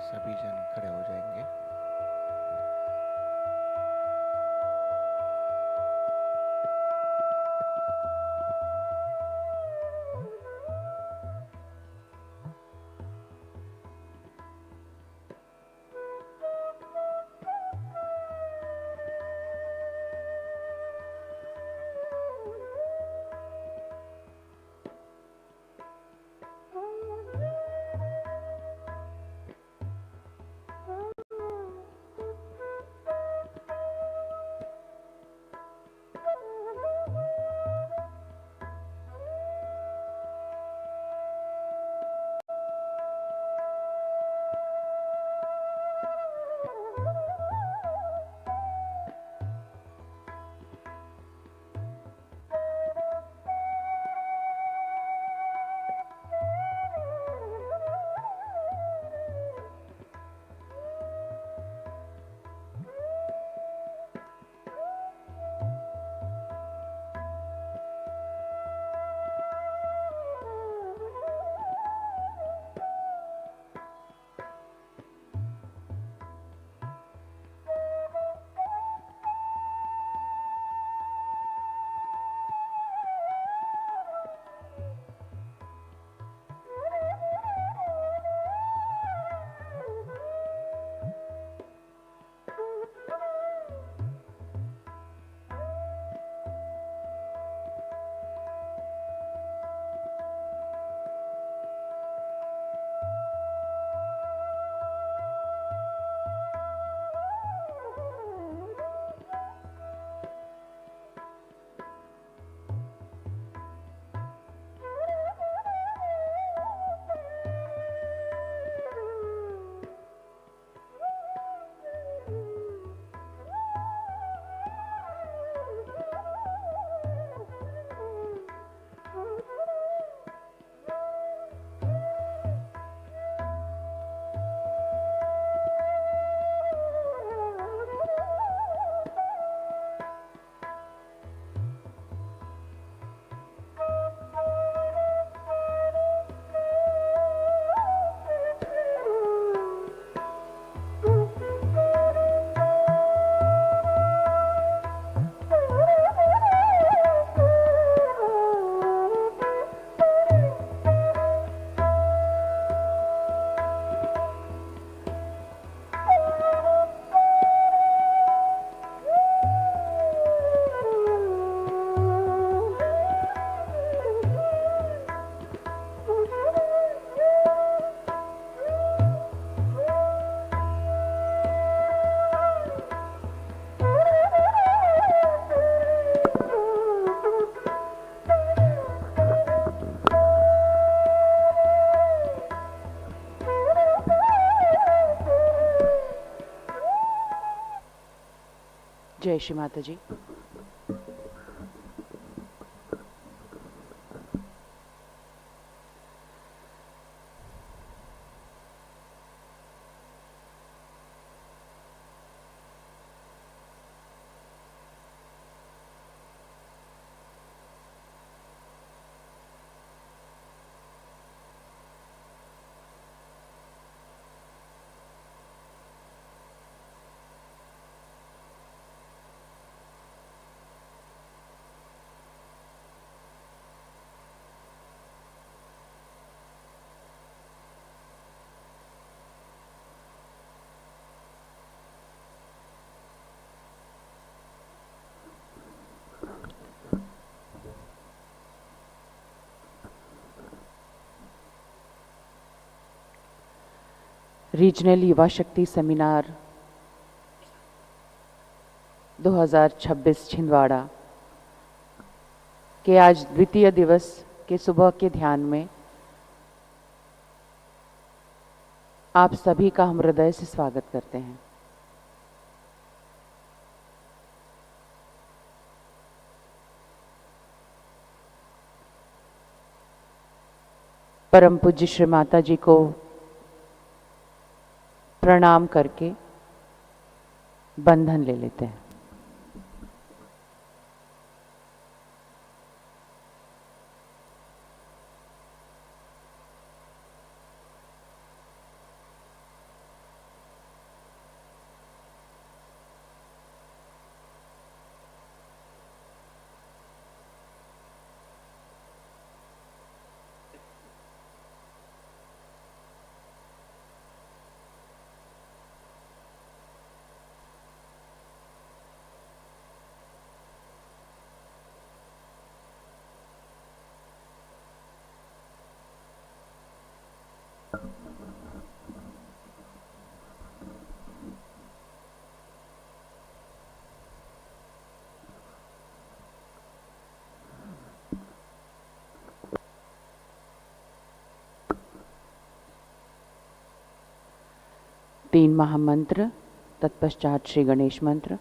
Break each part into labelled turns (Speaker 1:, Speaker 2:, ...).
Speaker 1: सभी जन खड़े हो जाएंगे।
Speaker 2: जय श्री माता जी। रीजनल युवा शक्ति सेमिनार 2026 छिंदवाड़ा के आज द्वितीय दिवस के सुबह के ध्यान में आप सभी का हम हृदय से स्वागत करते हैं। परम पूज्य श्री माता जी को प्रणाम करके बंधन ले लेते हैं। 3 महामंत्र, तत्पश्चात श्री गणेश मंत्र।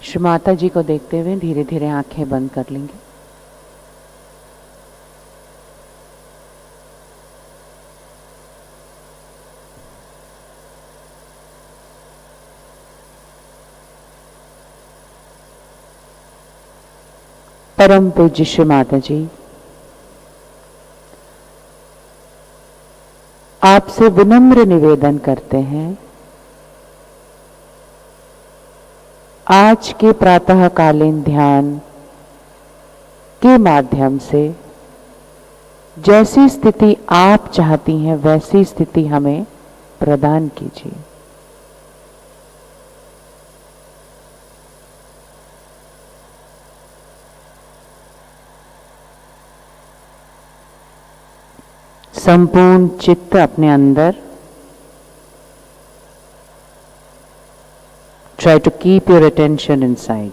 Speaker 2: श्री माता जी को देखते हुए धीरे धीरे आंखें बंद कर लेंगे। परम पूज्य श्री माता जी, आपसे विनम्र निवेदन करते हैं, आज के प्रातःकालीन ध्यान के माध्यम से जैसी स्थिति आप चाहती हैं वैसी स्थिति हमें प्रदान कीजिए। संपूर्ण चित्त अपने अंदर। Try to keep your attention inside.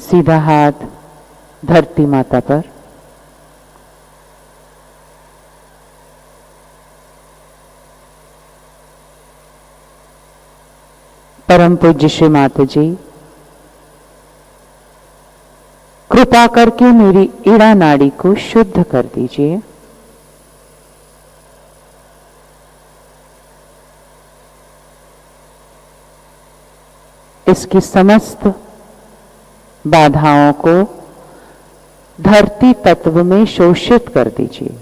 Speaker 2: सीधा हाथ धरती माता पर, परम पूज्य श्री माता जी, कृपा करके मेरी इड़ा नाड़ी को शुद्ध कर दीजिए। इसकी समस्त बाधाओं को धरती तत्व में शोषित कर दीजिए।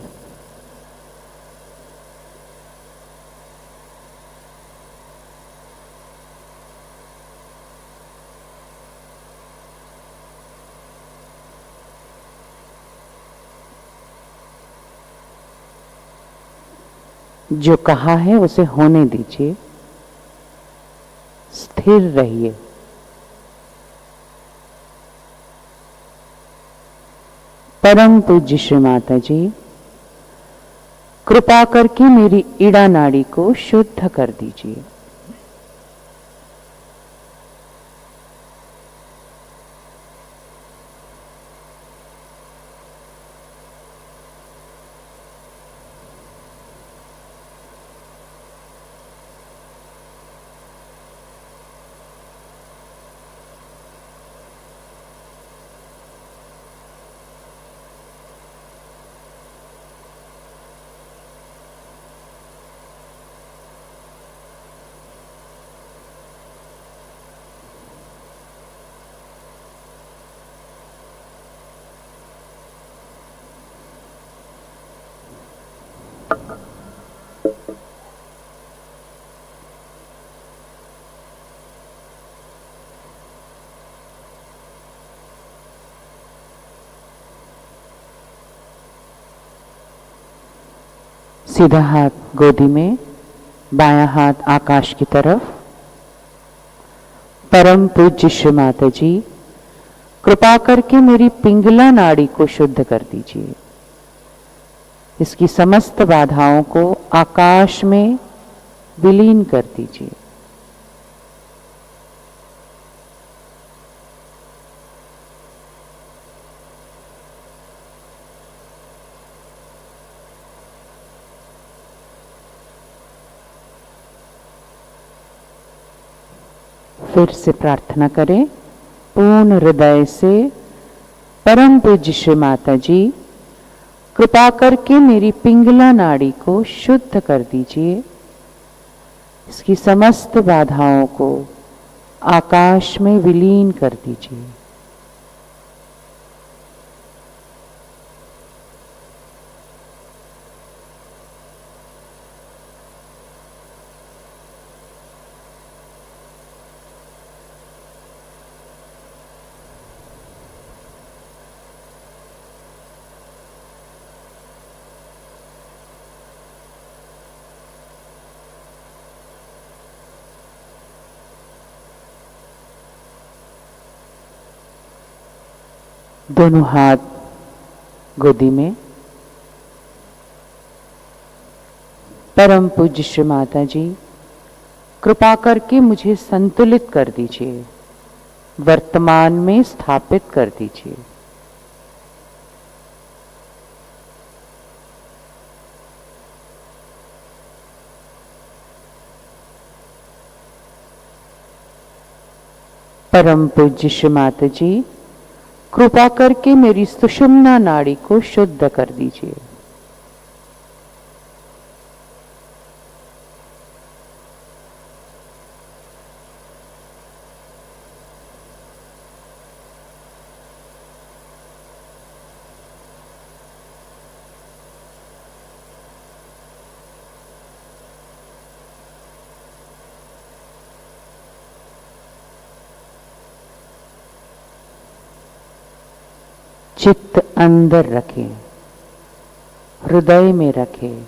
Speaker 2: जो कहा है उसे होने दीजिए, स्थिर रहिए। परम पूज्य श्री माता जी, कृपा करके मेरी इड़ा नाड़ी को शुद्ध कर दीजिए। सीधा हाथ गोदी में, बायां हाथ आकाश की तरफ। परम पूज्य श्री माता जी, कृपा करके मेरी पिंगला नाड़ी को शुद्ध कर दीजिए। इसकी समस्त बाधाओं को आकाश में विलीन कर दीजिए। फिर से प्रार्थना करें पूर्ण हृदय से, परम पूज्य श्री माता जी, कृपा करके मेरी पिंगला नाड़ी को शुद्ध कर दीजिए। इसकी समस्त बाधाओं को आकाश में विलीन कर दीजिए। दोनों हाथ गोदी में। परम पूज्य श्री माता जी, कृपा करके मुझे संतुलित कर दीजिए, वर्तमान में स्थापित कर दीजिए। परम पूज्य श्री माता जी, कृपा करके मेरी सुषुम्ना नाड़ी को शुद्ध कर दीजिए। चित्त अंदर रखें, हृदय में रखें।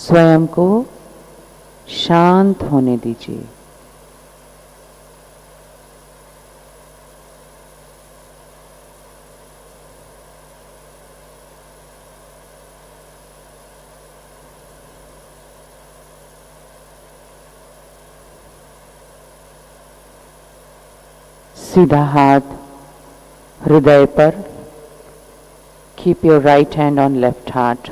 Speaker 2: स्वयं को शांत होने दीजिए। सीधा हाथ हृदय पर। Keep your right hand on left heart.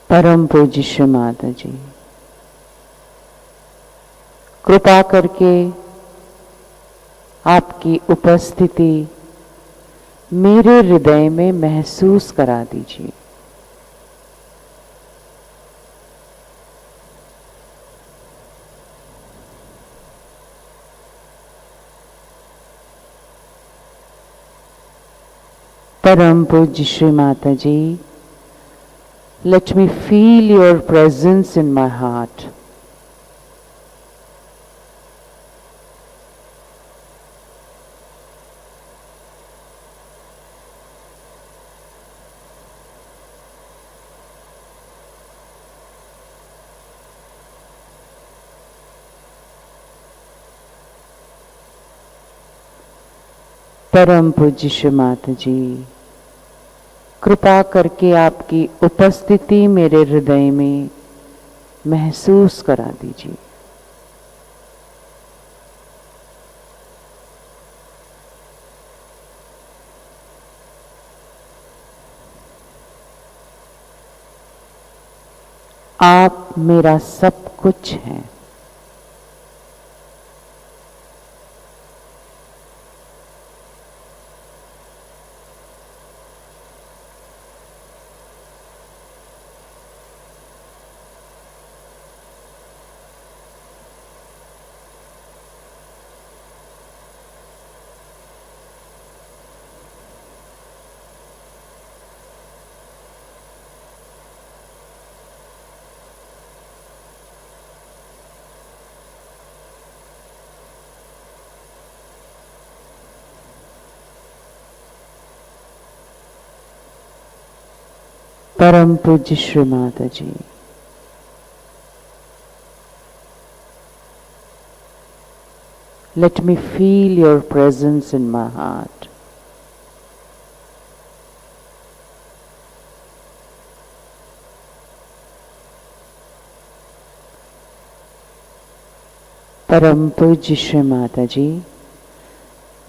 Speaker 2: परम पूज्य श्री माता जी, कृपा करके आपकी उपस्थिति मेरे हृदय में महसूस करा दीजिए। परम पूज्य श्री माता जी, let me feel your presence in my heart. परम पूज्य श्री माता जी, कृपा करके आपकी उपस्थिति मेरे हृदय में महसूस करा दीजिए। आप मेरा सब कुछ हैं। परम पूज्य श्री माता जी, let me feel your presence in my heart. परम पूज्य श्री माता जी,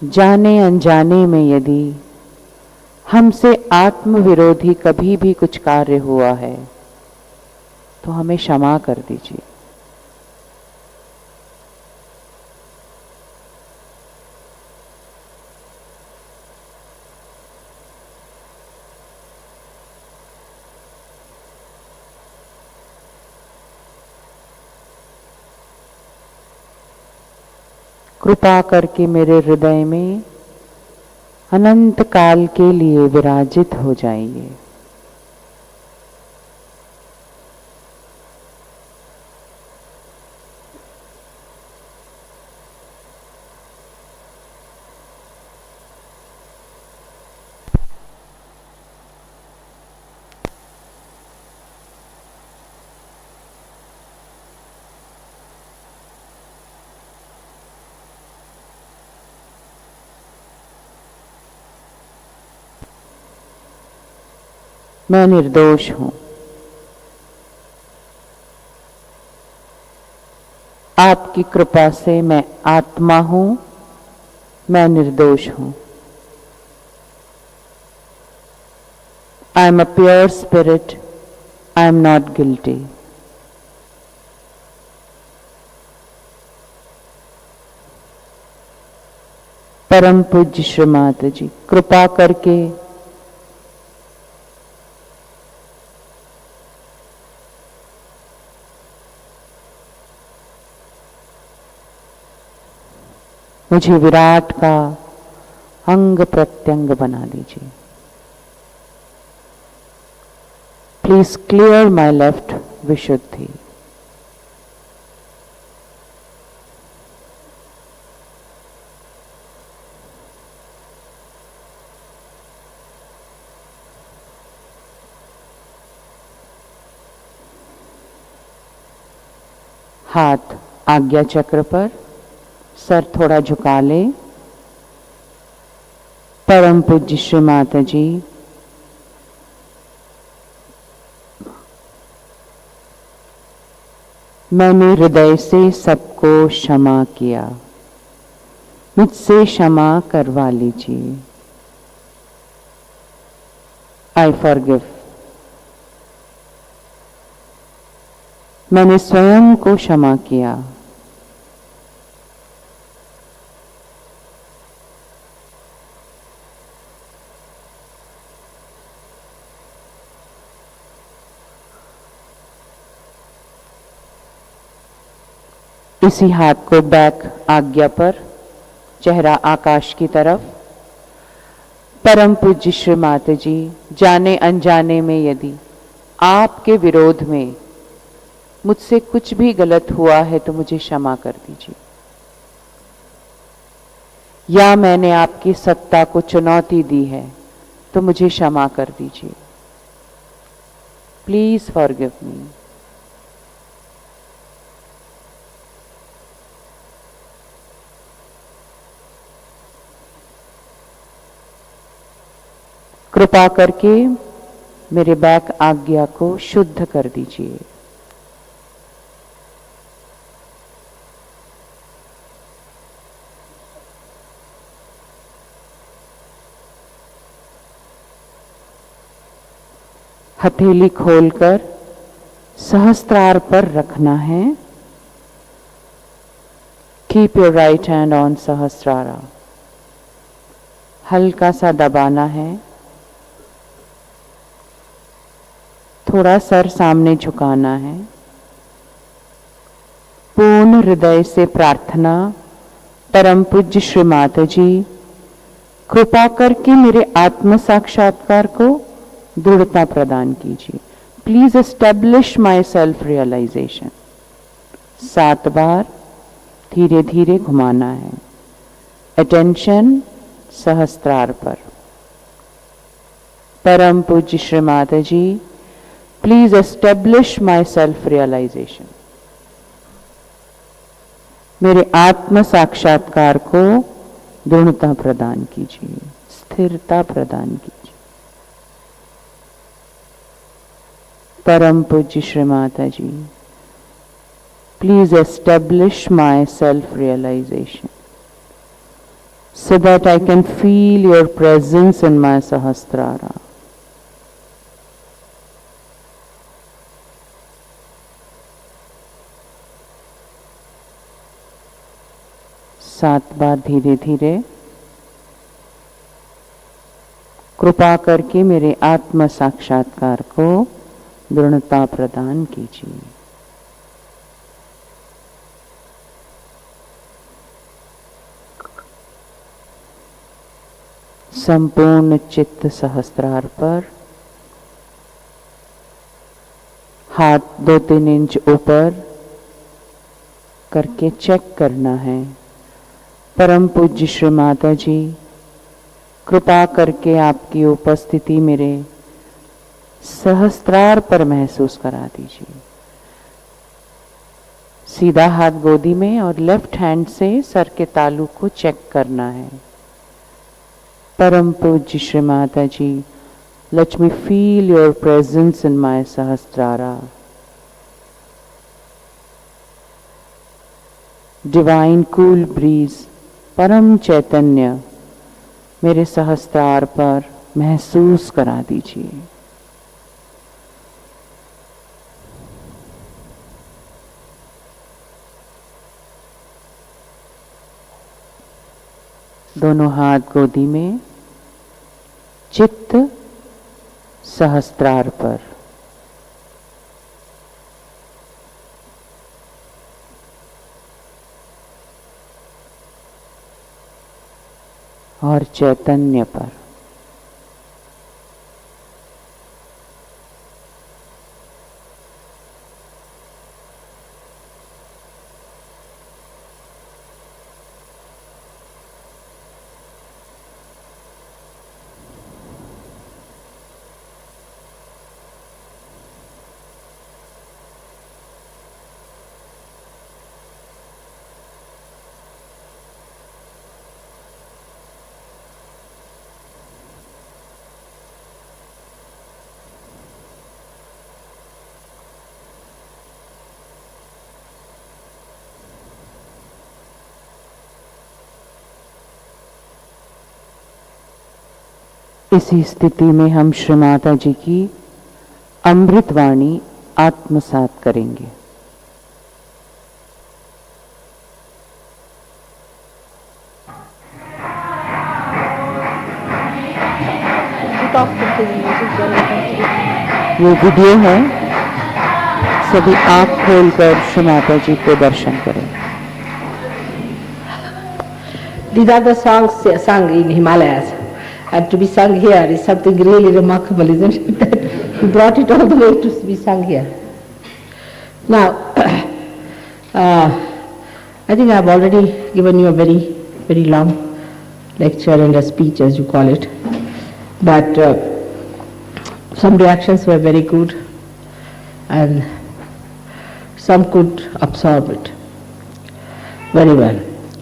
Speaker 2: जाने अनजाने में यदि हमसे आत्म विरोधी कभी भी कुछ कार्य हुआ है तो हमें क्षमा कर दीजिए। कृपा करके मेरे हृदय में अनंत काल के लिए विराजित हो जाइए। मैं निर्दोष हूं। आपकी कृपा से मैं आत्मा हूं, मैं निर्दोष हूं। I am a pure spirit, I am not guilty. परम पूज्य श्री माता जी, कृपा करके मुझे विराट का अंग प्रत्यंग बना दीजिए। Please clear my left Vishuddhi. हाथ आज्ञा चक्र पर, सर थोड़ा झुका ले। परम पूज्य श्री माता जी, मैंने हृदय से सबको क्षमा किया, मुझसे क्षमा करवा लीजिए। I forgive. मैंने स्वयं को क्षमा किया। इसी हाथ को बैक आज्ञा पर, चेहरा आकाश की तरफ। परम पूज्य श्री माता जी, जाने अनजाने में यदि आपके विरोध में मुझसे कुछ भी गलत हुआ है तो मुझे क्षमा कर दीजिए। या मैंने आपकी सत्ता को चुनौती दी है तो मुझे क्षमा कर दीजिए। Please forgive me. कृपा करके मेरे बैक आज्ञा को शुद्ध कर दीजिए। हथेली खोलकर सहस्त्रार पर रखना है। Keep your right hand on Sahasrara. हल्का सा दबाना है। थोड़ा सर सामने झुकाना है। पूर्ण हृदय से प्रार्थना, परम पूज्य श्री माता जी, कृपा करके मेरे आत्म साक्षात्कार को दृढ़ता प्रदान कीजिए। Please establish my self realization. 7 बार धीरे धीरे घुमाना है। अटेंशन सहस्त्रार पर। परम पूज्य Shri Mata ji, please establish my self realisation. मेरे आत्म साक्षात्कार को दृढ़ता प्रदान कीजिए, स्थिरता प्रदान कीजिए। परम पूज्य Shri Mata ji, please establish my self realisation so that I can feel your presence in my Sahasrara. सात बार धीरे धीरे। कृपा करके मेरे आत्म साक्षात्कार को दृढ़ता प्रदान कीजिए। संपूर्ण चित्त सहस्त्रार पर, हाथ 2-3 इंच ऊपर करके चेक करना है। परम पूज्य श्री माता जी, कृपा करके आपकी उपस्थिति मेरे सहस्त्रार पर महसूस करा दीजिए। सीधा हाथ गोदी में और लेफ्ट हैंड से सर के तालू को चेक करना है। परम पूज्य श्री माता जी, let me feel your presence in my Sahasrara. Divine cool breeze, परम चैतन्य मेरे सहस्त्रार पर महसूस करा दीजिए। दोनों हाथ गोदी में, चित्त सहस्त्रार पर। और चैतन्य पर। इसी स्थिति में हम श्री माता जी की अमृतवाणी आत्मसात करेंगे। ये वीडियो है, सभी आँख खोलकर श्री माता जी को दर्शन करें।
Speaker 3: These are the songs sung in Himalayas, and to be sung here is something really remarkable, isn't it? That he brought it all the way to be sung here. Now, I think I have already given you a very, very long lecture and a speech, as you call it, but some reactions were very good, and some could absorb it very well.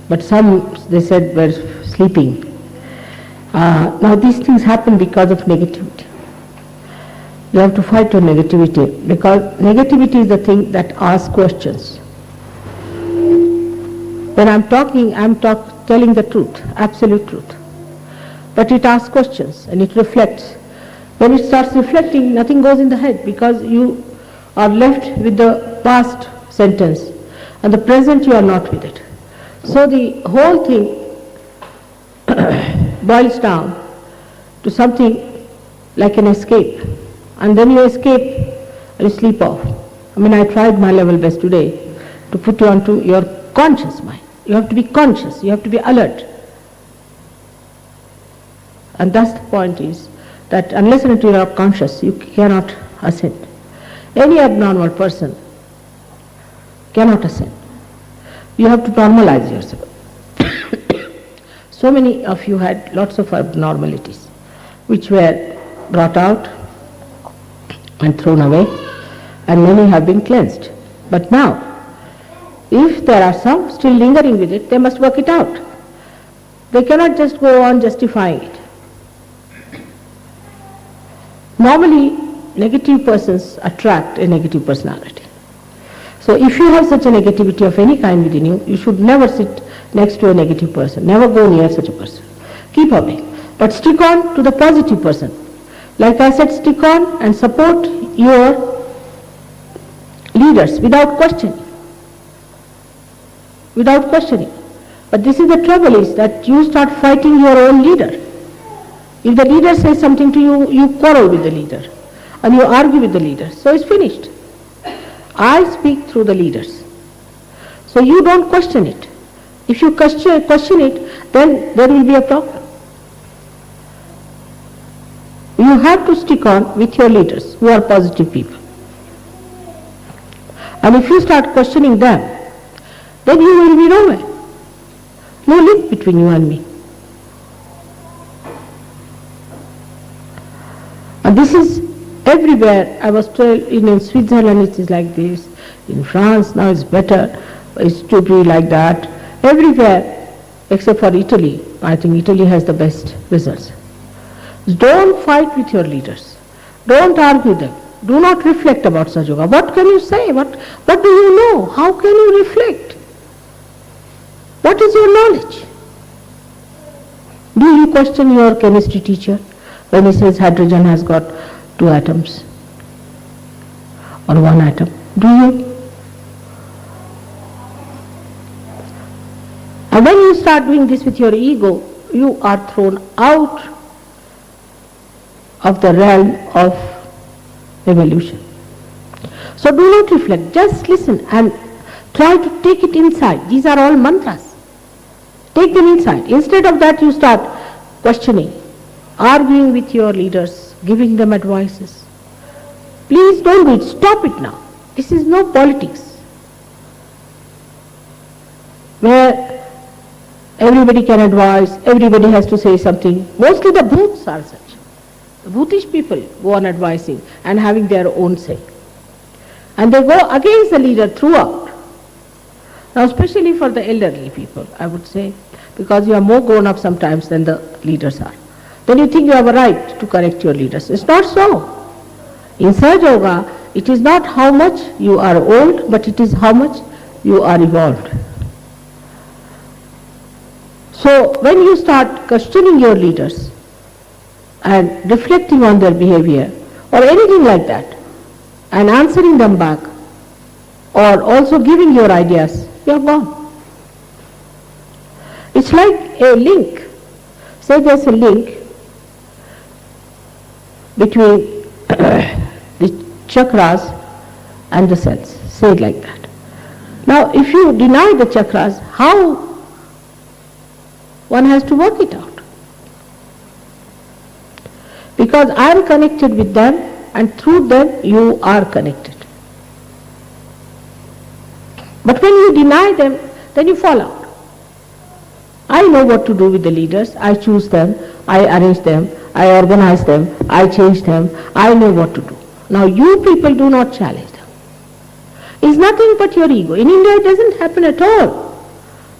Speaker 3: But some, they said, were sleeping. Now these things happen because of negativity. You have to fight your negativity, because negativity is the thing that asks questions. When I'm talking, telling the truth, absolute truth. But it asks questions and it reflects. When it starts reflecting, nothing goes in the head, because you are left with the past sentence and the present you are not with it. So the whole thing boils down to something like an escape, and then you escape and you sleep off. I mean, I tried my level best today to put you onto your conscious mind. You have to be conscious, you have to be alert. And that's the point, is that unless and until you are conscious, you cannot ascend. Any abnormal person cannot ascend. You have to normalize yourself. So many of you had lots of abnormalities which were brought out and thrown away, and many have been cleansed. But now, if there are some still lingering with it, they must work it out. They cannot just go on justifying it. Normally, negative persons attract a negative personality. So if you have such a negativity of any kind within you, you should never sit next to a negative person. Never go near such a person. Keep away. But stick on to the positive person. Like I said, stick on and support your leaders without questioning. Without questioning. But this is the trouble, is that you start fighting your own leader. If the leader says something to you, you quarrel with the leader and you argue with the leader. So it's finished. I speak through the leaders. So you don't question it. If you question it, then there will be a problem. You have to stick on with your leaders who are positive people. And if you start questioning them, then you will be nowhere. No link between you and me. And this is everywhere. I was told in Switzerland it is like this, in France now it's better, it's to be like that. Everywhere except for Italy. I think Italy has the best results. Don't fight with your leaders. Don't argue them. Do not reflect about SahajaYoga. What can you say? What do you know? How can you reflect? What is your knowledge? Do you question your chemistry teacher when he says hydrogen has got 2 atoms or 1 atom? Do you? And when you start doing this with your ego, you are thrown out of the realm of evolution. So do not reflect, just listen and try to take it inside. These are all mantras. Take them inside. Instead of that, you start questioning, arguing with your leaders, giving them advices. Please don't do it. Stop it now. This is no politics where everybody can advise, everybody has to say something. Mostly the booths are such. The Bhutish people go on advising and having their own say. And they go against the leader throughout. Now especially for the elderly people, I would say, because you are more grown up sometimes than the leaders are. Then you think you have a right to correct your leaders. It's not so. In SahajaYoga, it is not how much you are old, but it is how much you are evolved. So when you start questioning your leaders and reflecting on their behavior or anything like that and answering them back or also giving your ideas, you are gone. It's like a link. Say there's a link between the chakras and the cells. Say it like that. Now if you deny the chakras, how one has to work it out? Because I am connected with them and through them you are connected. But when you deny them, then you fall out. I know what to do with the leaders. I choose them, I arrange them, I organize them, I change them. I know what to do. Now you people do not challenge them. It's nothing but your ego. In India it doesn't happen at all.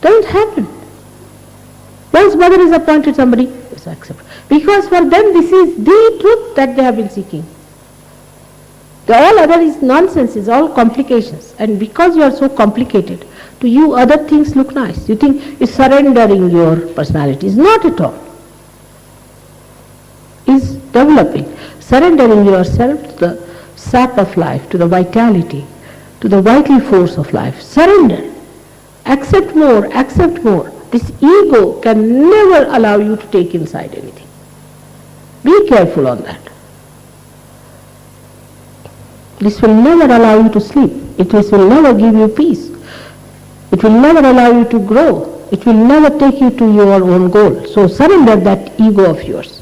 Speaker 3: Doesn't happen. Once mother is appointed, somebody is accepted. Because for them this is the truth that they have been seeking. The all other is nonsense, is all complications. And because you are so complicated, to you other things look nice. You think it's surrendering your personality. It's not at all. It's developing. Surrendering yourself to the sap of life, to the vitality, to the vital force of life. Surrender. Accept more, accept more. This ego can never allow you to take inside anything. Be careful on that. This will never allow you to sleep. It will never give you peace. It will never allow you to grow. It will never take you to your own goal. So surrender that ego of yours.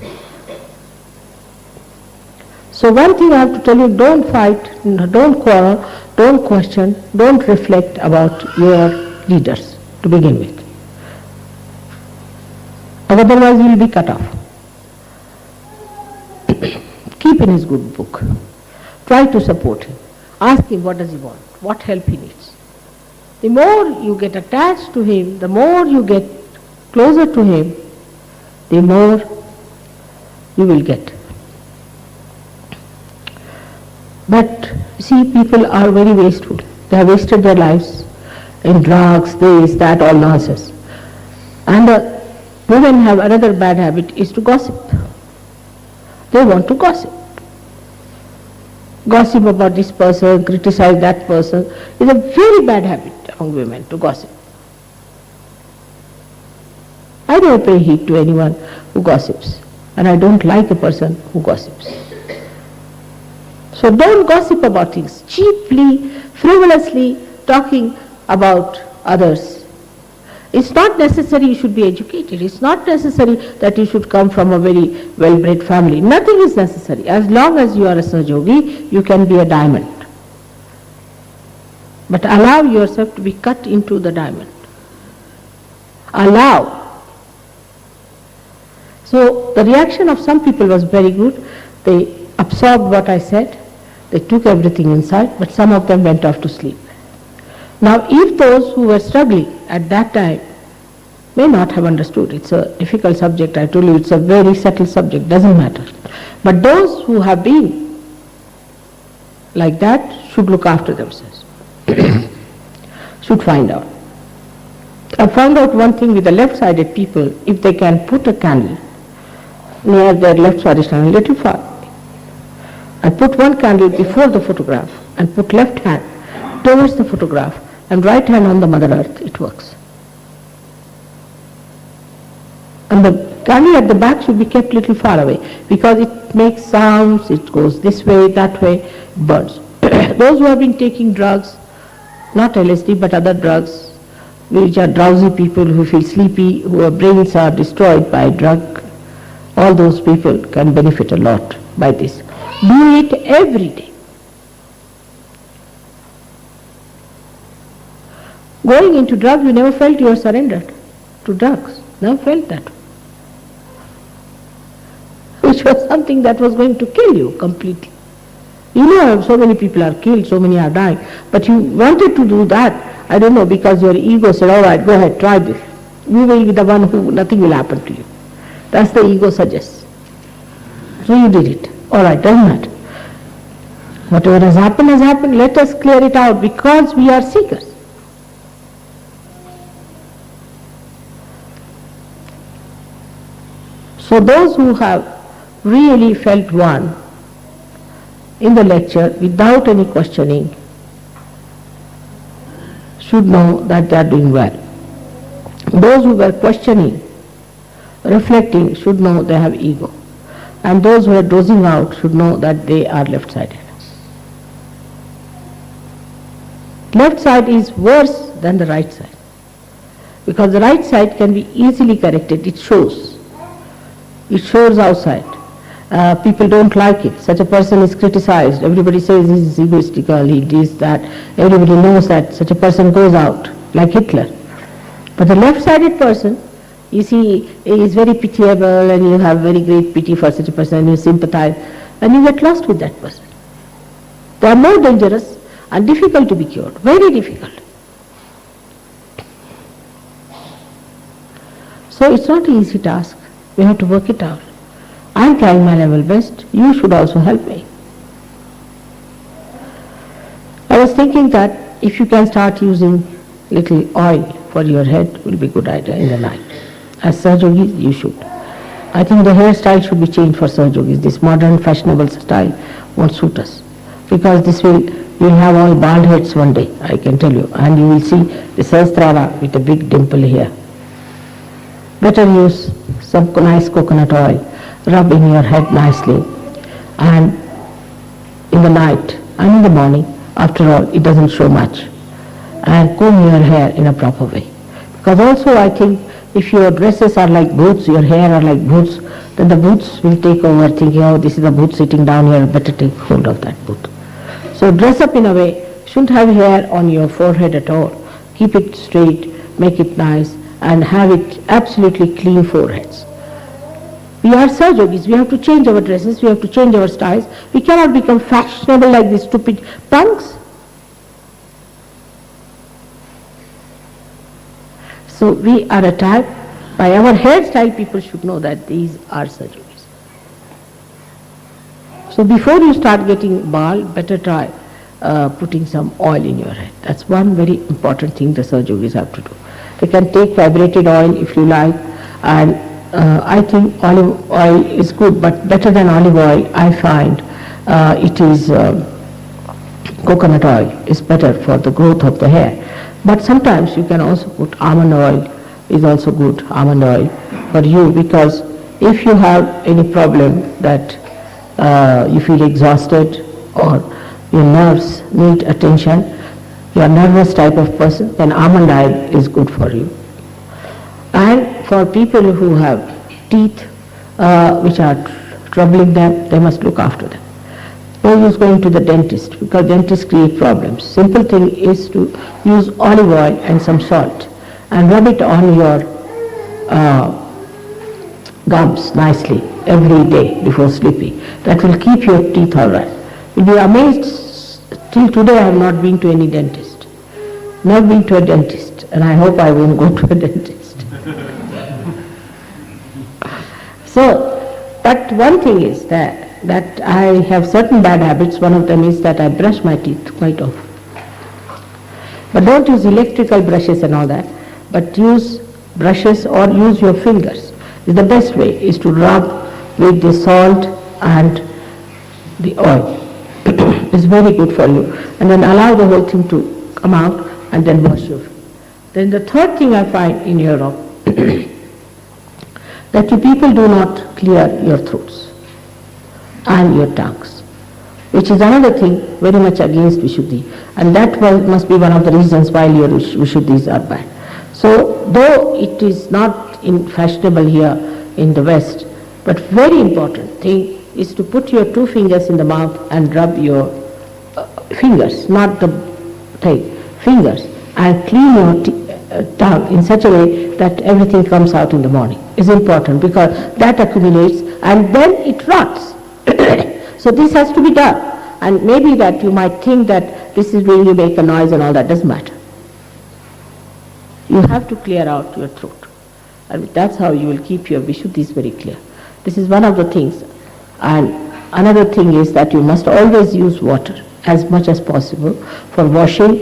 Speaker 3: So one thing I have to tell you, don't fight, don't quarrel, don't question, don't reflect about your leaders to begin with. Otherwise you will be cut off. Keep in his good book. Try to support him. Ask him what does he want, what help he needs. The more you get attached to him, the more you get closer to him, the more you will get. But you see, people are very wasteful. They have wasted their lives in drugs, this, that, all nonsense. And women have another bad habit, is to gossip. They want to gossip. Gossip about this person, criticize that person. It's a very bad habit among women to gossip. I don't pay heed to anyone who gossips, and I don't like a person who gossips. So don't gossip about things, cheaply, frivolously talking about others. It's not necessary you should be educated. It's not necessary that you should come from a very well-bred family. Nothing is necessary. As long as you are a Sahajayogi, you can be a diamond. But allow yourself to be cut into the diamond. Allow. So the reaction of some people was very good. They absorbed what I said. They took everything inside, but some of them went off to sleep. Now if those who were struggling at that time may not have understood, it's a difficult subject, I told you it's a very subtle subject, doesn't matter. But those who have been like that should look after themselves, should find out. I found out one thing with the left-sided people, if they can put a candle near their left-sided hand, a little far, and put one candle before the photograph and put left hand towards the photograph and right hand on the Mother Earth, it works. And the candle at the back should be kept little far away because it makes sounds, it goes this way, that way, burns. Those who have been taking drugs, not LSD but other drugs, which are drowsy people who feel sleepy, whose brains are destroyed by drug All those people can benefit a lot by this. Do it every day. Going into drugs, you never felt you were surrendered to drugs. Never felt that. Which was something that was going to kill you completely. You know, so many people are killed, so many are dying. But you wanted to do that, I don't know, because your ego said, all right, go ahead, try this. You will be the one who, nothing will happen to you. That's the ego suggests. So you did it. All right, doesn't matter. Whatever has happened, let us clear it out because we are seekers. So those who have really felt one in the lecture without any questioning should know that they are doing well. Those who were questioning, reflecting, should know they have ego. And those who are dozing out should know that they are left-sided. Left side is worse than the right side, because the right side can be easily corrected. It shows outside. People don't like it. Such a person is criticized. Everybody says he is egoistical, he is that. Everybody knows that such a person goes out, like Hitler. But the left-sided person, you see, is very pitiable, and you have very great pity for such a person, and you sympathize, and you get lost with that person. They are more dangerous and difficult to be cured, very difficult. So it's not an easy task. We have to work it out. I am trying my level best. You should also help me. I was thinking that if you can start using little oil for your head, will be a good idea in the night. As Sahajogis, you should. I think the hairstyle should be changed for Sahajogis. This modern fashionable style won't suit us, because you'll have all bald heads one day, I can tell you, and you will see the Chhindwara with a big dimple here. Better use some nice coconut oil, rub in your head nicely, and in the night and in the morning, after all, it doesn't show much, and comb your hair in a proper way. Because also I think if your dresses are like boots, your hair are like boots, then the boots will take over, thinking, oh, this is the boot sitting down here, better take hold of that boot. So dress up in a way, shouldn't have hair on your forehead at all. Keep it straight, make it nice, and have it absolutely clean foreheads. We are Sahajogis, we have to change our dresses, we have to change our styles. We cannot become fashionable like these stupid punks. So we are a type, by our hairstyle people should know that these are Sahajogis. So before you start getting bald, better try putting some oil in your head. That's one very important thing the Sahajogis have to do. They can take vibrated oil if you like, and I think olive oil is good, but better than olive oil I find it is coconut oil is better for the growth of the hair. But sometimes you can also put almond oil, is also good, almond oil for you, because if you have any problem that you feel exhausted or your nerves need attention, you are a nervous type of person, then almond oil is good for you. And for people who have teeth which are troubling them, they must look after them. No use going to the dentist, because dentists create problems. Simple thing is to use olive oil and some salt and rub it on your gums nicely every day before sleeping. That will keep your teeth all right. You'll be amazed, till today I have not been to any dentist. Never been to a dentist, and I hope I won't go to a dentist. So, but one thing is that I have certain bad habits. One of them is that I brush my teeth quite often. But don't use electrical brushes and all that, but use brushes or use your fingers. The best way is to rub with the salt and the oil. It's very good for you. And then allow the whole thing to come out and then wash your face. Then the third thing I find in Europe, that you people do not clear your throats and your tongues, which is another thing very much against Vishuddhi. And that must be one of the reasons why your Vishuddhis are bad. So though it is not fashionable here in the West But very important thing is to put your 2 fingers in the mouth and rub your fingers, not the thing, fingers, and clean your tongue in such a way that everything comes out in the morning. Is important because that accumulates and then it rots. So this has to be done. And maybe that you might think that this is when you make a noise and all that, doesn't matter. You have to clear out your throat. And that's how you will keep your Vishuddhis very clear. This is one of the things. And another thing is that you must always use water as much as possible for washing.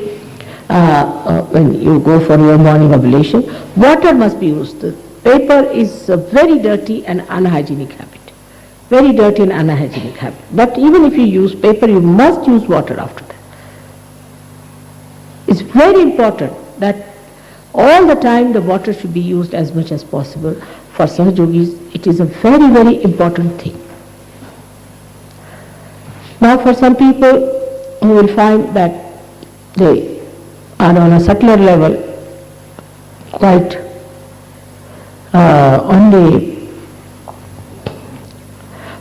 Speaker 3: When you go for your morning ablution, water must be used. The paper is a very dirty and unhygienic habit. Very dirty and unhygienic habit. But even if you use paper, you must use water after that. It's very important that all the time the water should be used as much as possible. For Sahajogis, it is a very, very important thing. Now for some people who will find that they are on a subtler level, quite on the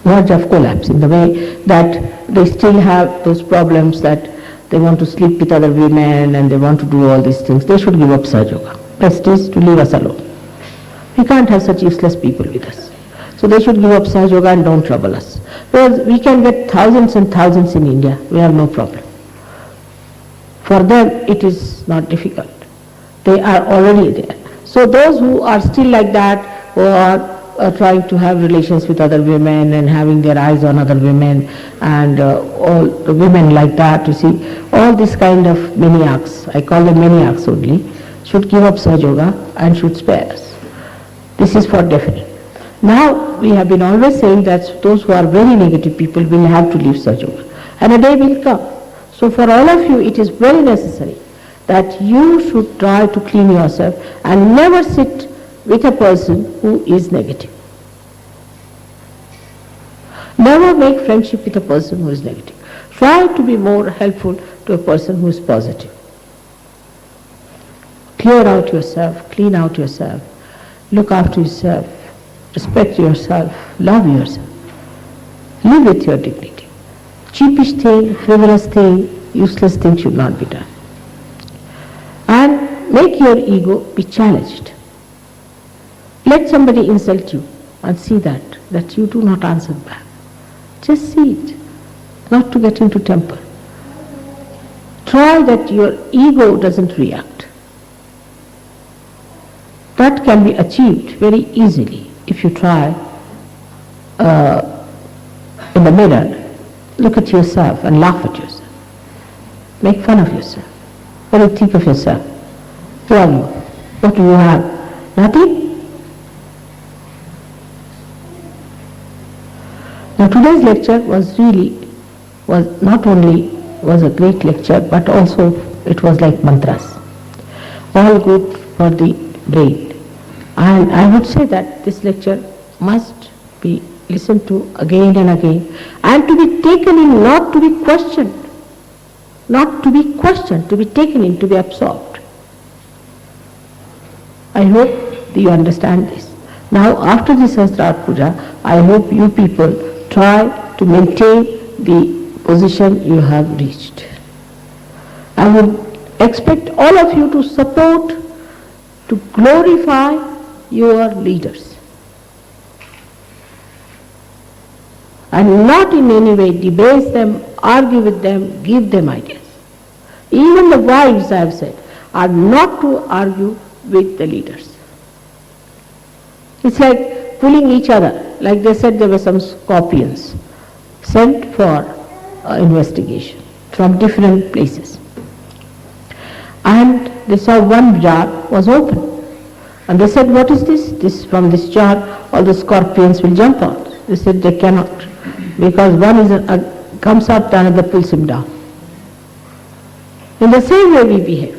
Speaker 3: verge of collapse, in the way that they still have those problems that they want to sleep with other women and they want to do all these things. They should give up Sahaja. Best is to leave us alone. We can't have such useless people with us. So they should give up Sahaja and don't trouble us. Because we can get thousands and thousands in India. We have no problem. For them it is not difficult. They are already there. So those who are still like that, who are trying to have relations with other women and having their eyes on other women and all the women like that, you see, all this kind of maniacs, I call them maniacs only, should give up Sahaja and should spare us. This is for definite. Now we have been always saying that those who are very negative people will have to leave Sahaja, and a day will come. So for all of you it is very necessary that you should try to clean yourself and never sit with a person who is negative. Never make friendship with a person who is negative. Try to be more helpful to a person who is positive. Clear out yourself, clean out yourself, look after yourself, respect yourself, love yourself. Live with your dignity. Cheapish thing, frivolous thing, useless thing should not be done. And make your ego be challenged. Let somebody insult you and see that you do not answer back. Just see it, not to get into temper. Try that your ego doesn't react. That can be achieved very easily if you try in the mirror, look at yourself and laugh at yourself. Make fun of yourself. What do you think of yourself? Who are you? What do you have? Nothing? Now today's lecture was not only a great lecture, but also it was like mantras. All good for the brain. And I would say that this lecture must be listened to again and again and to be taken in, not to be questioned. Not to be questioned, to be taken in, to be absorbed. I hope that you understand this. Now after this Sahasrara Puja, I hope you people try to maintain the position you have reached. I would expect all of you to support, to glorify your leaders. And not in any way debase them, argue with them, give them ideas. Even the wives, I have said, are not to argue with the leaders. It's like pulling each other. Like they said, there were some scorpions sent for investigation from different places. And they saw one jar was open. And they said, what is this? From this jar, all the scorpions will jump out. They said they cannot, because one comes up, the other pulls him down. In the same way we behave.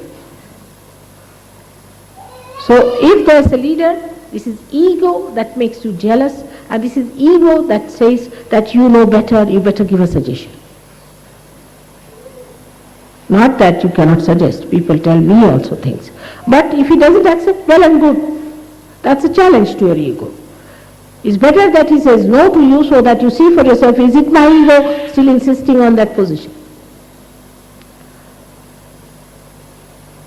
Speaker 3: So if there is a leader, this is ego that makes you jealous, and this is ego that says that you know better, you better give a suggestion. Not that you cannot suggest. People tell me also things. But if he doesn't accept, well and good. That's a challenge to your ego. It's better that he says no to you so that you see for yourself, is it my ego still insisting on that position?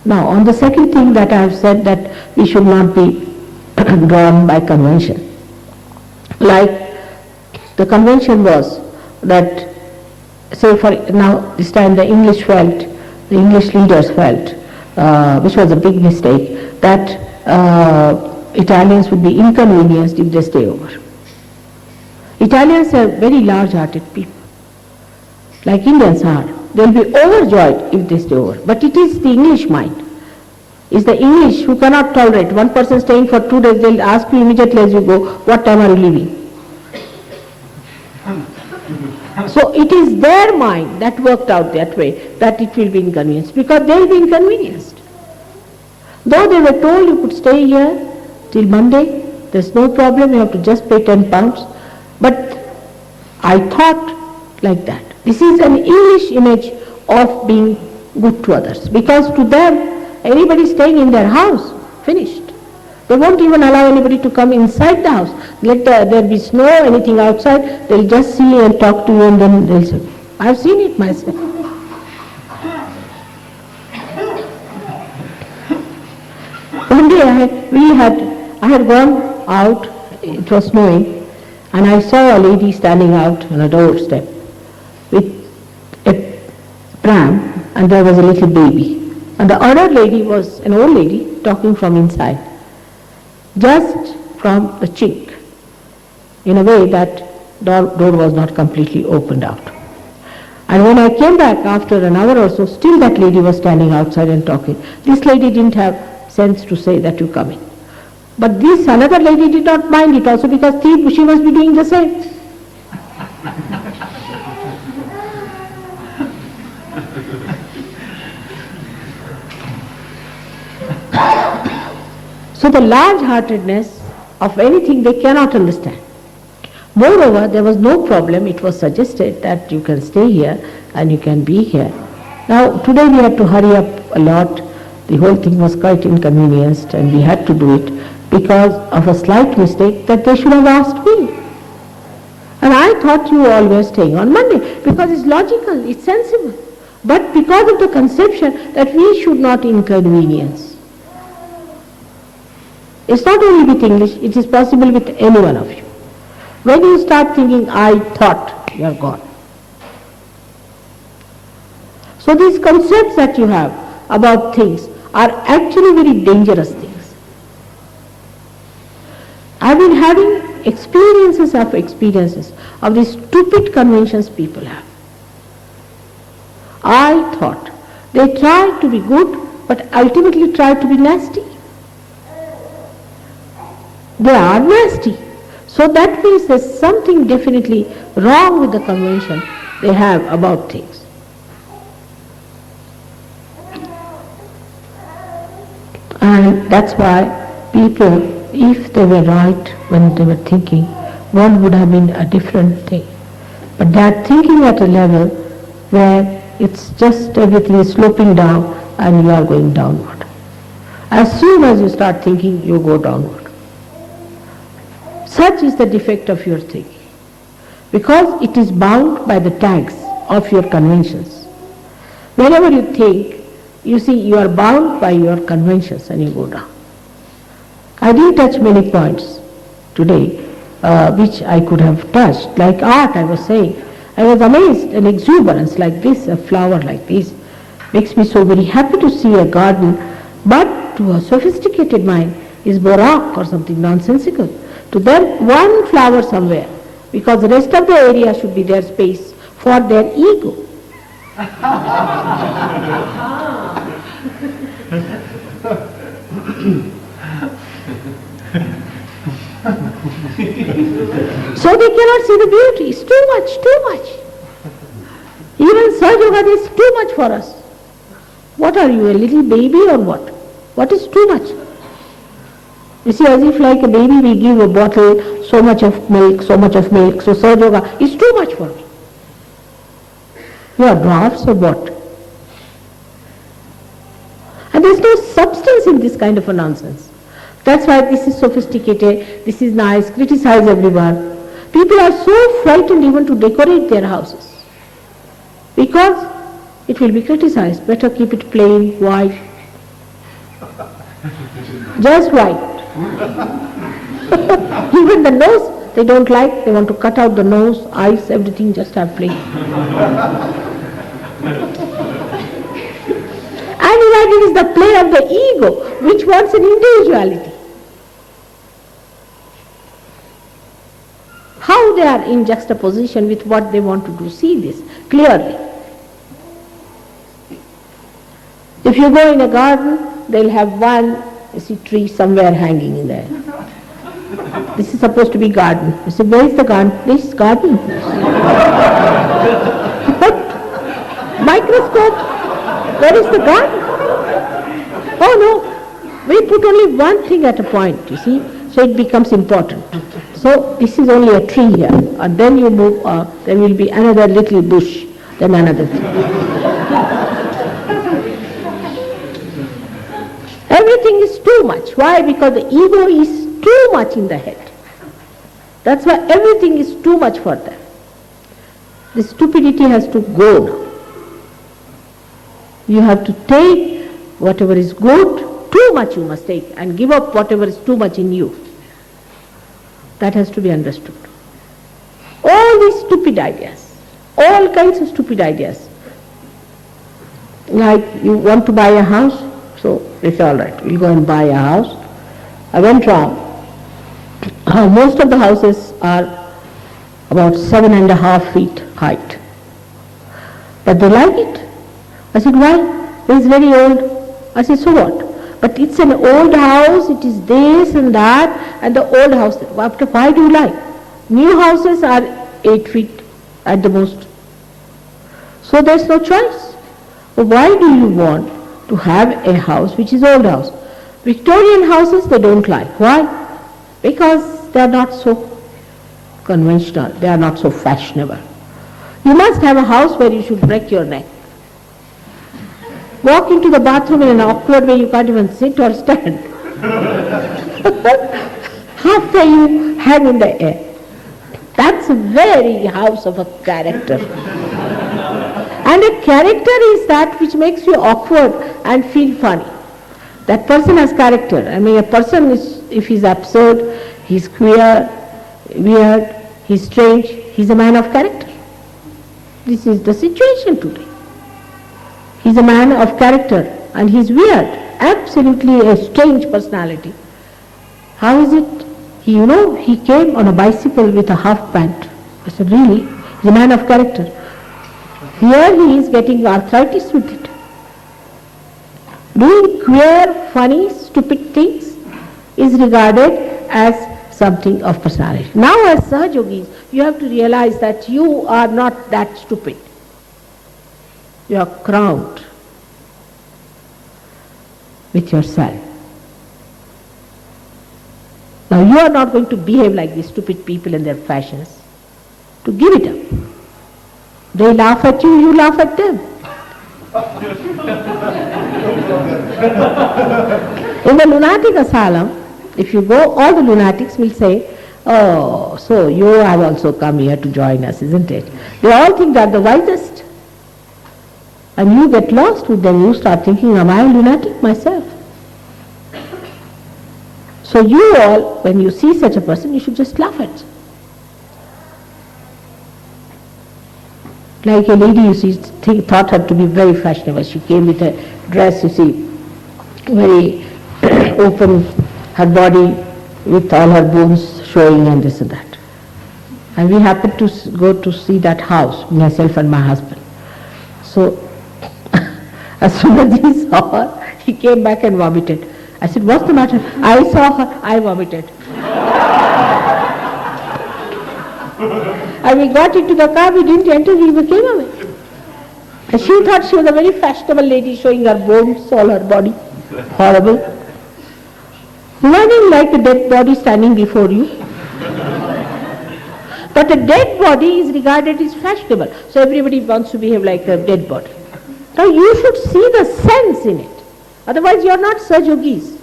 Speaker 3: Now, on the second thing that I have said, that we should not be drawn by convention. Like the convention was that, say for now this time the English leaders felt, which was a big mistake, that Italians would be inconvenienced if they stay over. Italians are very large-hearted people, like Indians are. They will be overjoyed if they stay over. But it is the English mind. It's the English who cannot tolerate. One person staying for 2 days, they'll ask you immediately as you go, what time are you leaving? So it is their mind that worked out that way, that it will be inconvenienced, because they will be inconvenienced. Though they were told you could stay here till Monday, there's no problem, you have to just pay 10 pounds. But I thought like that. This is an English image of being good to others, because to them, anybody staying in their house, finished. They won't even allow anybody to come inside the house. Let there be snow, anything outside, they'll just see and talk to you and then they'll say, I've seen it myself. One day I had gone out, it was snowing, and I saw a lady standing out on a doorstep with a pram, and there was a little baby. And the other lady was an old lady talking from inside, just from the chink, in a way that door was not completely opened out. And when I came back after an hour or so, still that lady was standing outside and talking. This lady didn't have sense to say that you come in. But this another lady did not mind it also, because she must be doing the same. So the large-heartedness of anything they cannot understand. Moreover, there was no problem. It was suggested that you can stay here and you can be here. Now, today we had to hurry up a lot. The whole thing was quite inconvenienced and we had to do it because of a slight mistake that they should have asked me. And I thought you all were staying on Monday because it's logical, it's sensible. But because of the conception that we should not inconvenience. It's not only with English, it is possible with any one of you. When you start thinking, I thought, you are gone. So these concepts that you have about things are actually very dangerous things. I've been having experiences of these stupid conventions people have. I thought. They try to be good, but ultimately try to be nasty. They are nasty. So that means there's something definitely wrong with the convention they have about things. And that's why people, if they were right when they were thinking, one would have been a different thing. But they are thinking at a level where it's just everything is sloping down and you are going downward. As soon as you start thinking, you go downward. Such is the defect of your thinking, because it is bound by the tags of your conventions. Whenever you think, you see you are bound by your conventions and you go down. I didn't touch many points today which I could have touched, like art I was saying. I was amazed, an exuberance like this, a flower like this, makes me so very happy to see a garden, but to a sophisticated mind is borak or something nonsensical. To them, one flower somewhere, because the rest of the area should be their space for their ego. So they cannot see the beauty. It's too much, too much. Even SahajaYoga is too much for us. What are you, a little baby or what? What is too much? You see, as if like a baby we give a bottle, so much of milk, so SahajaYoga is too much for me. You are dwarfs or what? And there is no substance in this kind of a nonsense. That's why this is sophisticated, this is nice, criticize everyone. People are so frightened even to decorate their houses because it will be criticized. Better keep it plain, white, just white. Even the nose they don't like, they want to cut out the nose, eyes, everything, just have plain. And it is the play of the ego which wants an individuality. How they are in juxtaposition with what they want to do. See this clearly. If you go in a garden, they'll have one tree somewhere hanging in there. This is supposed to be garden. You say, where is the garden? This garden. Microscope. Where is the garden? Oh no, we put only one thing at a point, you see, so it becomes important. So this is only a tree here, and then you move, there will be another little bush, then another thing. Everything is too much. Why? Because the ego is too much in the head. That's why everything is too much for them. The stupidity has to go now. You have to take whatever is good, too much you must take, and give up whatever is too much in you. That has to be understood. All these stupid ideas, all kinds of stupid ideas. Like you want to buy a house, so it's all right, we'll go and buy a house. I went round. Most of the houses are about 7.5 feet height. But they like it. I said, why? It's very old. I said, so what? But it's an old house, it is this and that, and the old house, after why do you like? New houses are 8 feet at the most. So there's no choice. So why do you want to have a house which is old house? Victorian houses they don't like. Why? Because they are not so conventional, they are not so fashionable. You must have a house where you should break your neck. Walk into the bathroom in an awkward way, you can't even sit or stand. Halfway you hang in the air. That's a very house of a character. And a character is that which makes you awkward and feel funny. That person has character. I mean, a person is, if he's absurd, he's queer, weird, he's strange, he's a man of character. This is the situation today. He's a man of character and he's weird, absolutely a strange personality. How is it? He came on a bicycle with a half pant. I said, really? He's a man of character. Here he is getting arthritis with it. Doing queer, funny, stupid things is regarded as something of personality. Now as Sahajogis, you have to realize that you are not that stupid. You are crowned with yourself. Now you are not going to behave like these stupid people and their fashions. To give it up. They laugh at you, you laugh at them. In the lunatic asylum, if you go, all the lunatics will say, oh, so you have also come here to join us, isn't it? They all think they are the wisest. And you get lost with them, you start thinking, am I a lunatic myself? So you all, when you see such a person, you should just laugh at. Like a lady, you see, thought her to be very fashionable. She came with a dress, you see, very open, her body with all her bones showing and this and that. And we happened to go to see that house, myself and my husband. So, as soon as he saw her, he came back and vomited. I said, what's the matter? I saw her, I vomited. And we got into the car, we didn't enter, we came away. And she thought she was a very fashionable lady showing her bones, all her body. Horrible. Running like a dead body standing before you. But a dead body is regarded as fashionable. So everybody wants to behave like a dead body. Now you should see the sense in it. Otherwise you are not Sahajogis.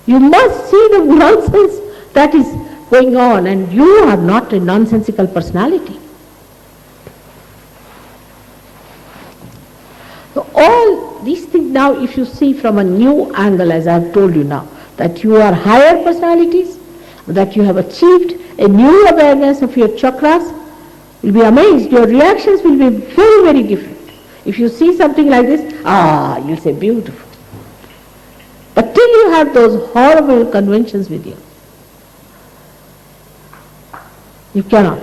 Speaker 3: You must see the nonsense that is going on, and you are not a nonsensical personality. So all these things now, if you see from a new angle, as I have told you now, that you are higher personalities, that you have achieved a new awareness of your chakras, you'll be amazed. Your reactions will be very, very different. If you see something like this, you'll say beautiful. But till you have those horrible conventions with you, you cannot.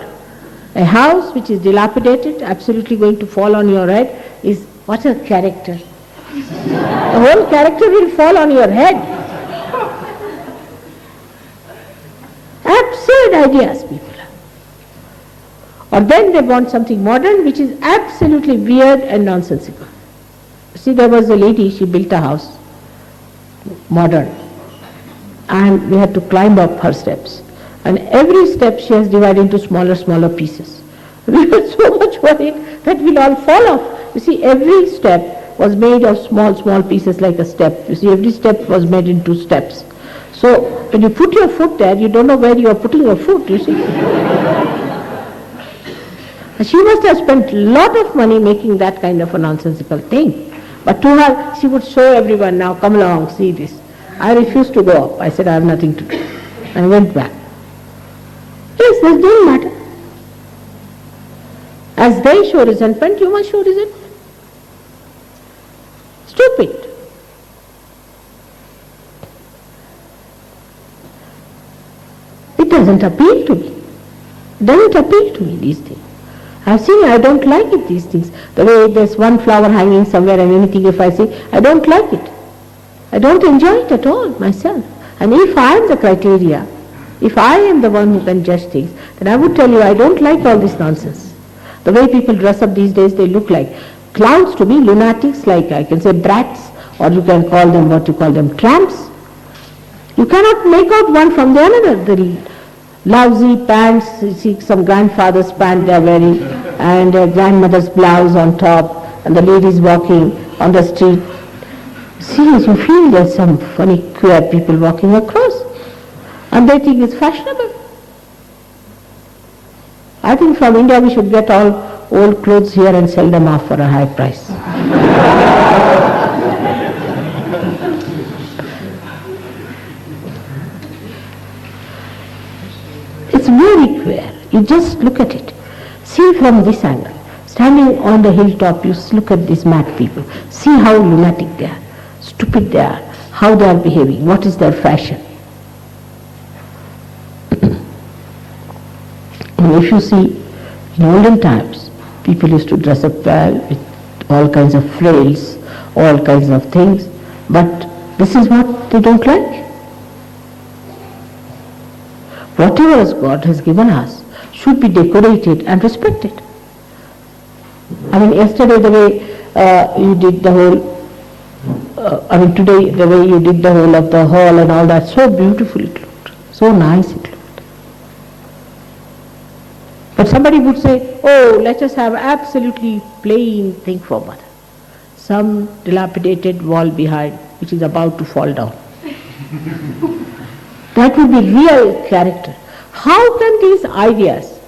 Speaker 3: A house which is dilapidated, absolutely going to fall on your head, is what a character. The whole character will fall on your head. Absurd ideas people have. Or then they want something modern which is absolutely weird and nonsensical. See, there was a lady, she built a house, modern, and we had to climb up her steps. And every step she has divided into smaller pieces. We were so much worried that we'll all fall off. You see, every step was made of small pieces like a step. You see, every step was made into steps. So when you put your foot there, you don't know where you are putting your foot, you see. And she must have spent a lot of money making that kind of a nonsensical thing. But to her, she would show everyone, now come along, see this. I refused to go up. I said, I have nothing to do. And I went back. Yes, that doesn't matter. As they show resentment, you must show resentment. Stupid. It doesn't appeal to me. It doesn't appeal to me, these things. I've seen, I don't like it, these things. The way there's one flower hanging somewhere and anything, if I say, I don't like it. I don't enjoy it at all myself. And if I am the criteria, if I am the one who can judge things, then I would tell you I don't like all this nonsense. The way people dress up these days, they look like clowns to me, lunatics, like I can say brats, or you can call them what you call them, tramps. You cannot make out one from the other. The lousy pants, you see some grandfather's pant they are wearing, and a grandmother's blouse on top, and the ladies walking on the street. Seriously, you feel there's some funny queer people walking across, and they think it's fashionable. I think from India we should get all old clothes here and sell them off for a high price. It's very queer. You just look at it. See from this angle. Standing on the hilltop, you look at these mad people. See how lunatic they are, stupid they are, how they are behaving, what is their fashion. And if you see, in olden times, people used to dress up well with all kinds of frills, all kinds of things, but this is what they don't like. Whatever God has given us should be decorated and respected. I mean, yesterday the way you did the whole, today the way you did the whole of the hall and all that, so beautiful it looked, so nice it looked. But somebody would say, oh, let us have absolutely plain thing for mother. Some dilapidated wall behind which is about to fall down. That would be real character. How can these ideas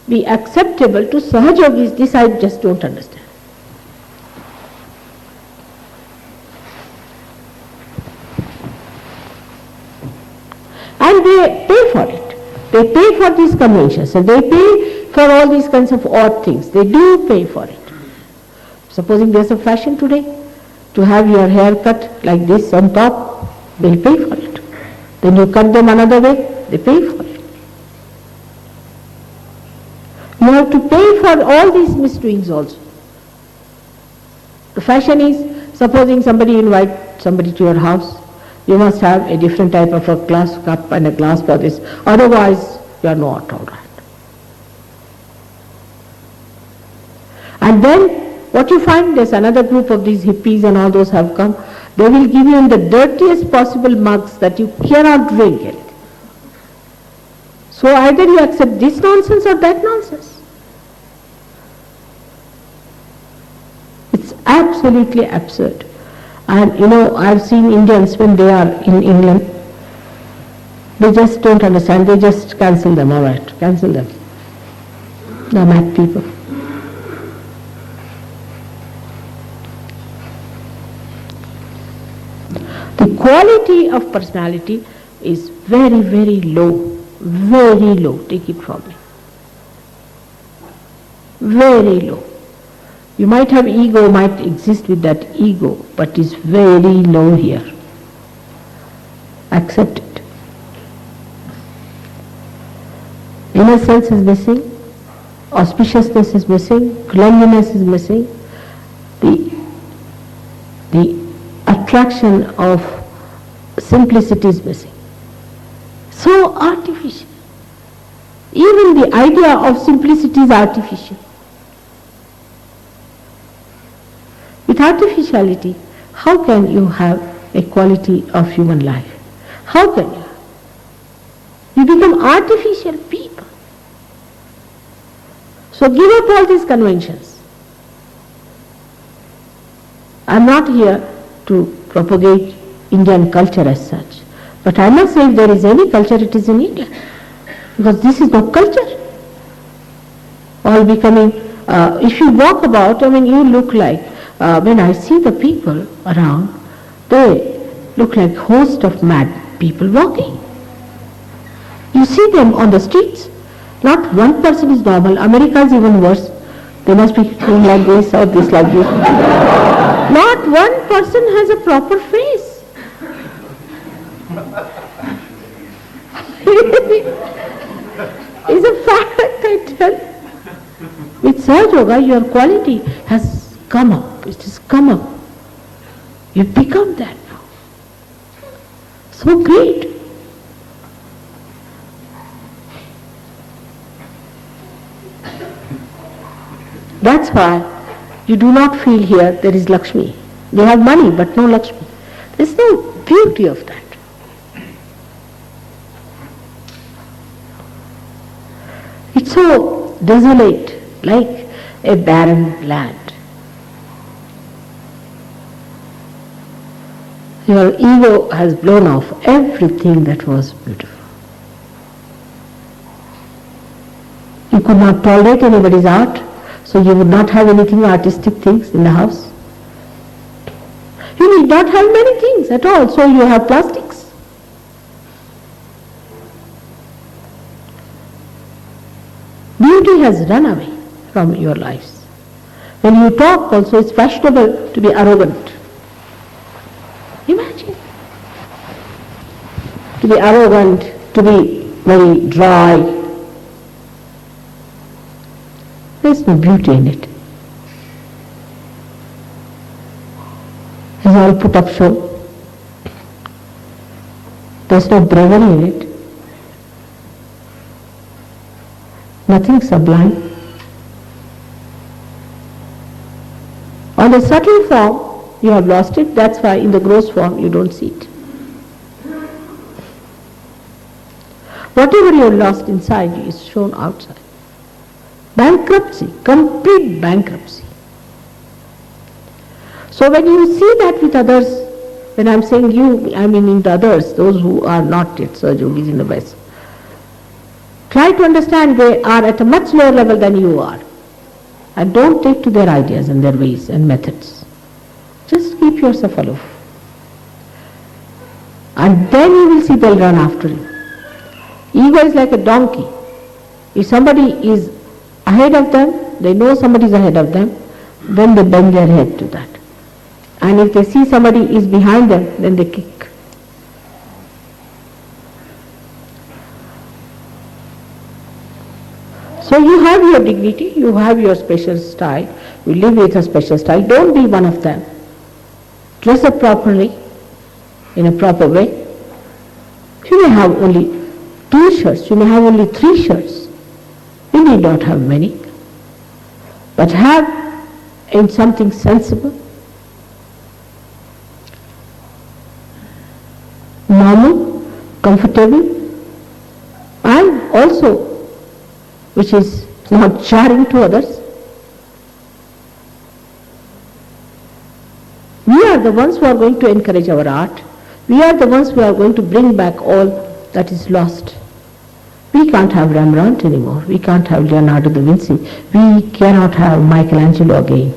Speaker 3: be acceptable to Sahajogis? This I just don't understand. And they pay for it. They pay for these conventions, and they pay for all these kinds of odd things. They do pay for it. Supposing there's a fashion today to have your hair cut like this on top, they'll pay for it. Then you cut them another way, they pay for it. You have to pay for all these misdoings also. The fashion is, supposing somebody invites somebody to your house, you must have a different type of a glass cup and a glass for this, otherwise you are not all right. And then what you find, there's another group of these hippies and all those have come, they will give you in the dirtiest possible mugs that you cannot drink it. So either you accept this nonsense or that nonsense. It's absolutely absurd. And I've seen Indians when they are in England, they just don't understand, they just cancel them, all right, cancel them. They're mad people. The quality of personality is very, very low, take it from me. Very low. You might have ego, might exist with that ego, but it's very low here. Accept it. Innocence is missing, auspiciousness is missing, cleanliness is missing, the attraction of simplicity is missing. So artificial. Even the idea of simplicity is artificial. With artificiality, how can you have a quality of human life? How can you? You become artificial people. So give up all these conventions. I'm not here to propagate Indian culture as such, but I must say if there is any culture, it is in India, because this is no culture. All becoming, if you walk about, you look like, when I see the people around, they look like host of mad people walking. You see them on the streets, not one person is normal. America is even worse. They must be doing like this or this like this. Not one person has a proper face. It's a fact, I tell you. With SahajaYoga, your quality has come up. It has come up. You've become that now. So great. That's why you do not feel here there is Lakshmi. They have money but no Lakshmi. There's no beauty of that. It's so desolate, like a barren land. Your ego has blown off everything that was beautiful. You could not tolerate anybody's art, so you would not have anything artistic things in the house. You need not have many things at all, so you have plastics. Beauty has run away from your lives. When you talk also, it's fashionable to be arrogant. Imagine. To be arrogant, to be very dry. There's no beauty in it. It's all put up show. There's no bravery in it. Nothing sublime. On the subtle form, you have lost it. That's why in the gross form, you don't see it. Whatever you have lost inside you is shown outside. Bankruptcy, complete bankruptcy. So when you see that with others, when I'm saying you, I mean in the others, those who are not yet SahajaYogis in the West, try to understand they are at a much lower level than you are. And don't take to their ideas and their ways and methods. Just keep yourself aloof. And then you will see they'll run after you. Ego is like a donkey. If somebody is ahead of them, they know somebody is ahead of them, then they bend their head to that. And if they see somebody is behind them, then they kick. So you have your dignity, you have your special style, you live with a special style. Don't be one of them. Dress up properly, in a proper way. You may have only 2 shirts, you may have only 3 shirts. You need not have many. But have in something sensible, normal, comfortable, and also which is not jarring to others. We are the ones who are going to encourage our art. We are the ones who are going to bring back all that is lost. We can't have Rembrandt anymore. We can't have Leonardo da Vinci. We cannot have Michelangelo again.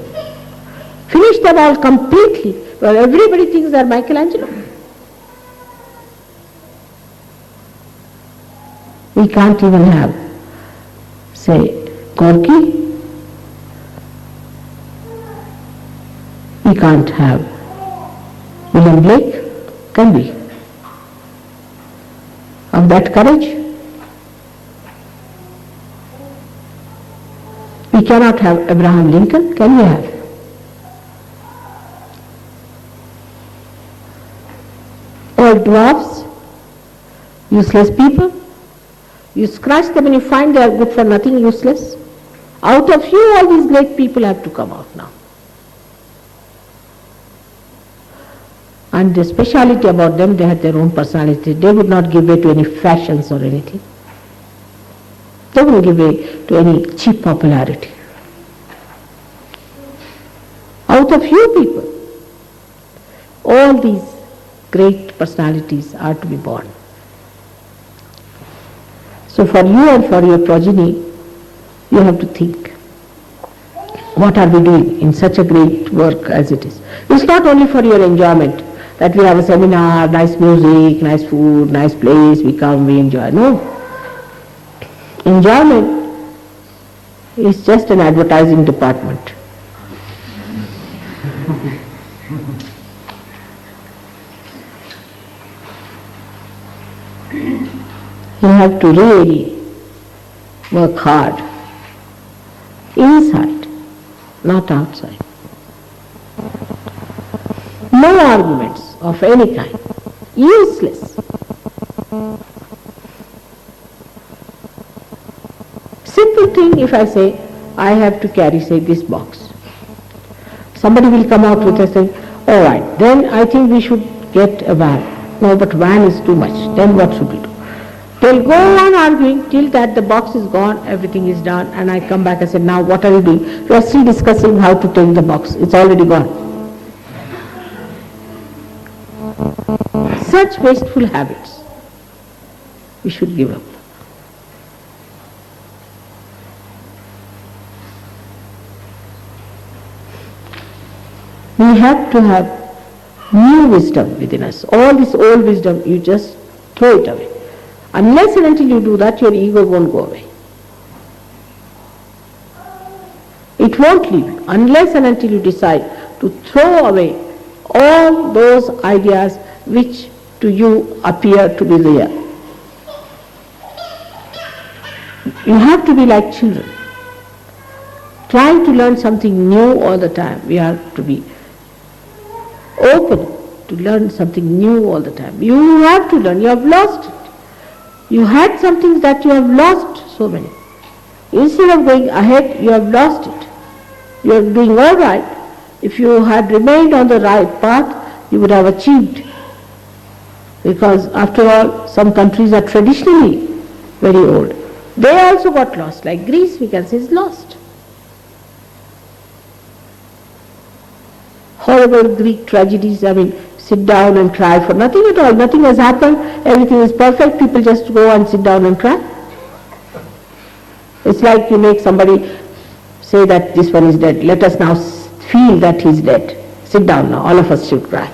Speaker 3: Finish them all completely. Well, everybody thinks they are Michelangelo. We can't even have, say, Gorky. We can't have William Blake, can we? Of that courage? We cannot have Abraham Lincoln, can we have? Old dwarfs, useless people. You scratch them and you find they are good for nothing, useless. Out of you, all these great people have to come out now. And the speciality about them, they had their own personality. They would not give way to any fashions or anything. They wouldn't give way to any cheap popularity. Out of you people, all these great personalities are to be born. So for you and for your progeny, you have to think, what are we doing in such a great work as it is? It's not only for your enjoyment, that we have a seminar, nice music, nice food, nice place, we come, we enjoy. No. Enjoyment is just an advertising department. You have to really work hard, inside, not outside. No arguments of any kind, useless. Simple thing, if I say, I have to carry, say, this box. Somebody will come out with a saying, all right, then I think we should get a van. No, but van is too much. Then what should we do? They'll go on arguing till that the box is gone, everything is done, and I come back and say, now what are you doing? You are still discussing how to take the box. It's already gone. Such wasteful habits we should give up. We have to have new wisdom within us. All this old wisdom, you just throw it away. Unless and until you do that, your ego won't go away. It won't leave you unless and until you decide to throw away all those ideas which to you appear to be real. You have to be like children, trying to learn something new all the time. We have to be open to learn something new all the time. You have to learn. You have lost it. You had something that you have lost, so many. Instead of going ahead, you have lost it. You are doing all right. If you had remained on the right path, you would have achieved. Because after all, some countries are traditionally very old. They also got lost. Like Greece, we can say, is lost. Horrible Greek tragedies, sit down and cry for nothing at all. Nothing has happened, everything is perfect, people just go and sit down and cry. It's like you make somebody say that this one is dead. Let us now feel that he is dead. Sit down now, all of us should cry.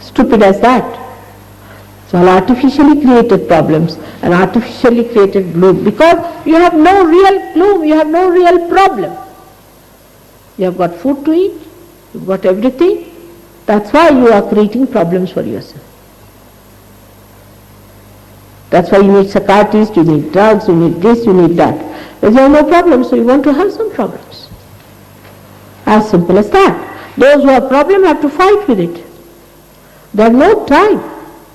Speaker 3: Stupid as that. So all artificially created problems and artificially created gloom, because you have no real gloom, you have no real problem. You have got food to eat, you've got everything. That's why you are creating problems for yourself. That's why you need psychiatrists, you need drugs, you need this, you need that. Because you have no problem, so you want to have some problems. As simple as that. Those who have problem have to fight with it. They have no time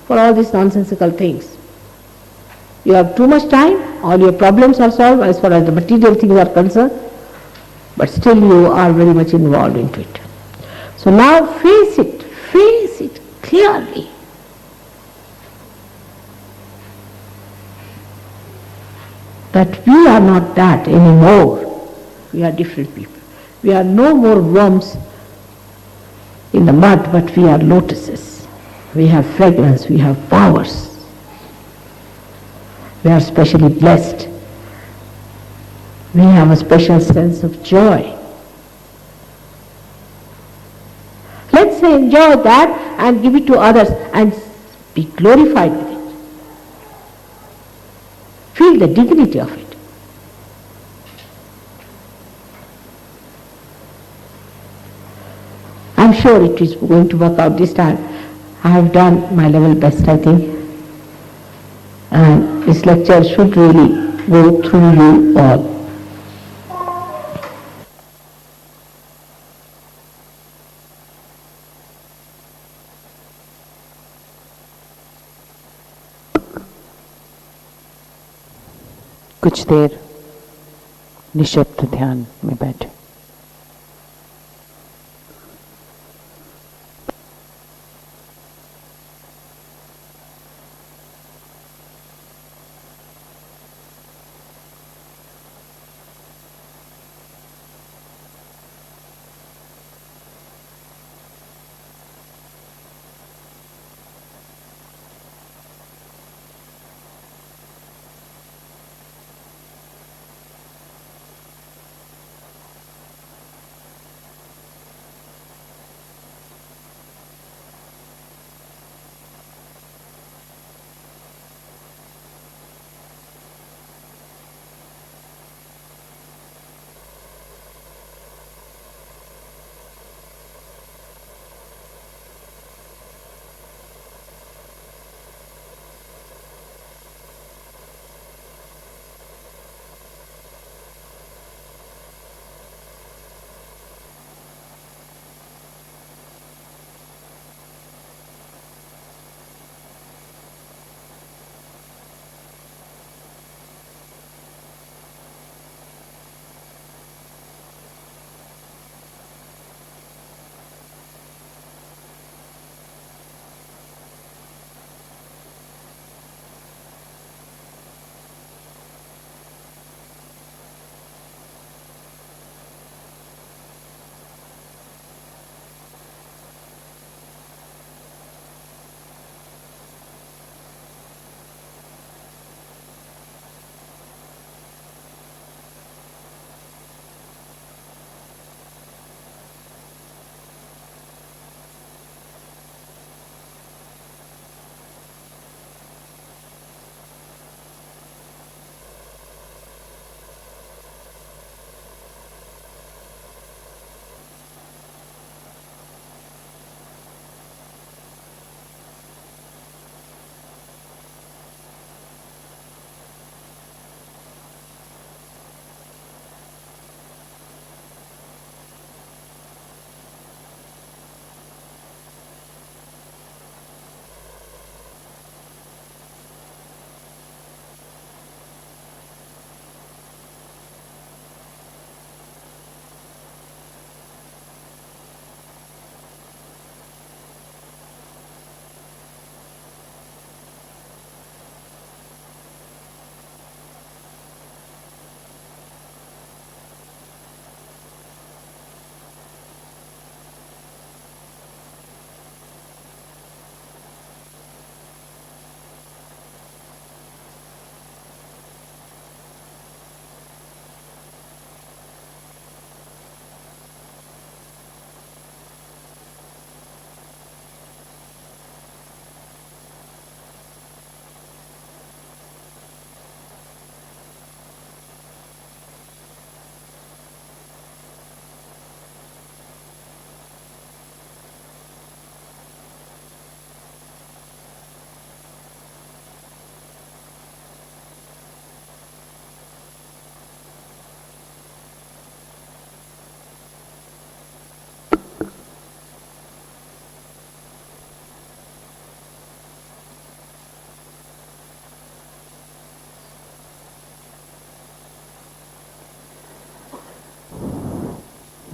Speaker 3: for all these nonsensical things. You have too much time, all your problems are solved as far as the material things are concerned, but still you are very much involved into it. So now face it clearly. That we are not that anymore. We are different people. We are no more worms in the mud, but we are lotuses. We have fragrance, we have powers. We are specially blessed. We have a special sense of joy. Let's enjoy that and give it to others and be glorified with it. Feel the dignity of it. I'm sure it is going to work out this time. I have done my level best, I think. And this lecture should really go through you all.
Speaker 2: कुछ देर निशब्द ध्यान में बैठे।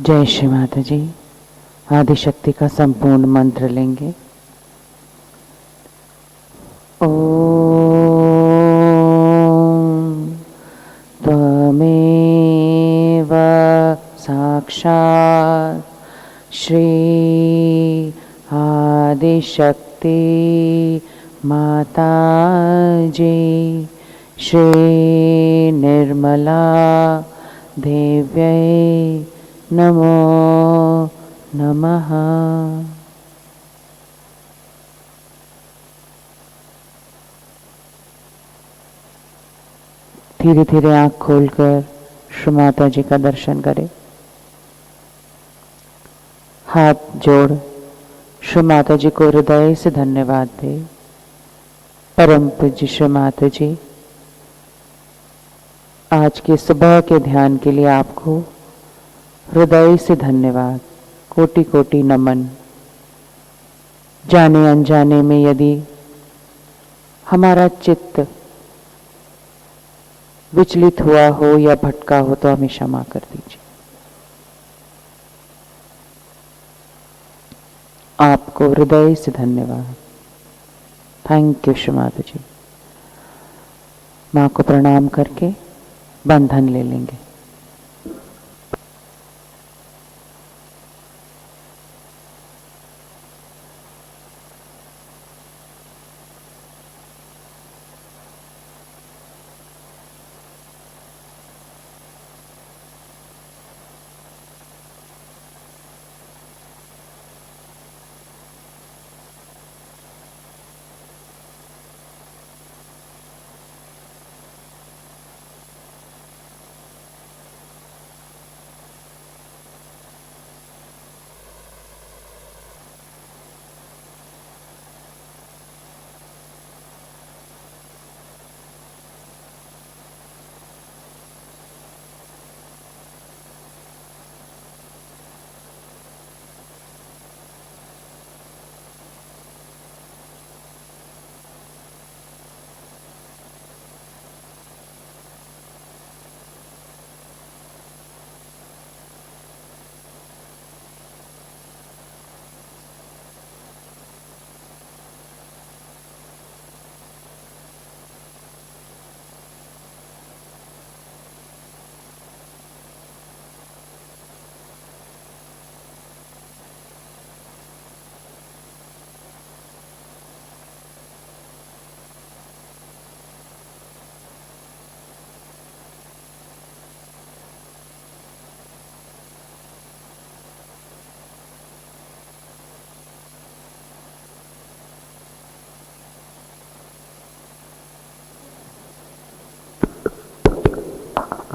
Speaker 2: जय श्री माता जी। आदिशक्ति का संपूर्ण मंत्र लेंगे। ओम त्वमेव साक्षात् श्री शक्ति माता जी श्री निर्मला देव्यै नमो नमः। धीरे धीरे आंख खोलकर श्री माता जी का दर्शन करें। हाथ जोड़ श्री माता जी को हृदय से धन्यवाद दे। परम पूज्य श्री माता जी, आज के सुबह के ध्यान के लिए आपको हृदय से धन्यवाद, कोटि कोटि नमन। जाने अनजाने में यदि हमारा चित्त विचलित हुआ हो या भटका हो तो हमें क्षमा कर दीजिए। आपको हृदय से धन्यवाद। थैंक यू श्री माता जी। माँ को प्रणाम करके बंधन ले लेंगे।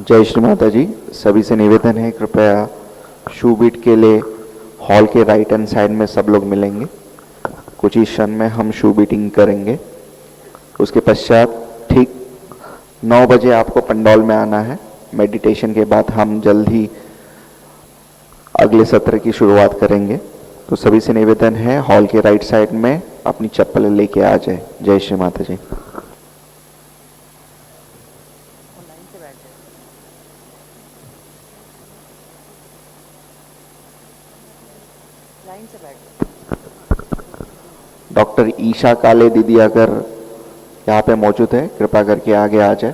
Speaker 1: जय श्री माता जी। सभी से निवेदन है, कृपया शू बीट के लिए हॉल के राइट हैंड साइड में सब लोग मिलेंगे। कुछ ही क्षण में हम शू बीटिंग करेंगे। उसके पश्चात ठीक 9 बजे आपको पंडौल में आना है। मेडिटेशन के बाद हम जल्द ही अगले सत्र की शुरुआत करेंगे। तो सभी से निवेदन है, हॉल के राइट साइड में अपनी चप्पल लेके आ जाए। जय श्री माता जी। डॉक्टर ईशा काले दीदी अगर यहाँ पे मौजूद है, कृपा करके आगे आ जाए।